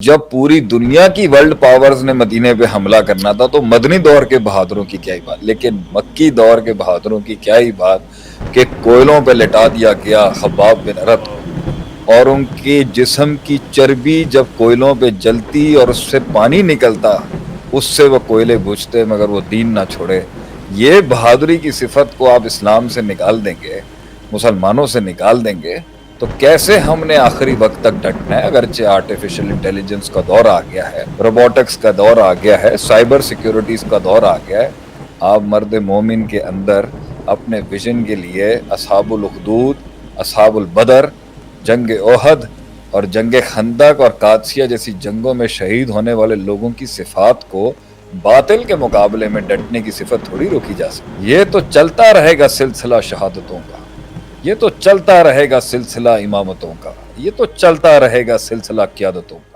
जब पूरी दुनिया की वर्ल्ड पावर्स ने मदीने पे हमला करना था तो मदनी दौर के बहादुरों की क्या ही बात, लेकिन मक्की दौर के बहादुरों की क्या ही बात कि कोयलों पे लिटा दिया गया खब्बाब बिन अरत को। और उनके जिस्म की चर्बी जब कोयलों पे जलती और उससे पानी निकलता, उससे वो कोयले बुझते मगर वो दीन ना छोड़े। ये बहादुरी की सिफत को आप इस्लाम से निकाल देंगे, मुसलमानों से निकाल देंगे, तो कैसे हमने आखिरी वक्त तक डटना है। अगरचे आर्टिफिशियल इंटेलिजेंस का दौर आ गया है, रोबोटिक्स का दौर आ गया है, साइबर सिक्योरिटीज का दौर आ गया है। आप मर्द मोमिन के अंदर अपने विजन के लिए असहाबुल उखदूद, असहाबुल बदर, जंग ओहद और जंग खंदक और कादसिया जैसी जंगों में शहीद होने वाले लोगों की सिफात को बातिल के मुकाबले में डटने की सिफत थोड़ी रोकी जा सकती। ये तो चलता रहेगा सिलसिला शहादतों का, ये तो चलता रहेगा सिलसिला इमामतों का, ये तो चलता रहेगा सिलसिला क़ियादतों का।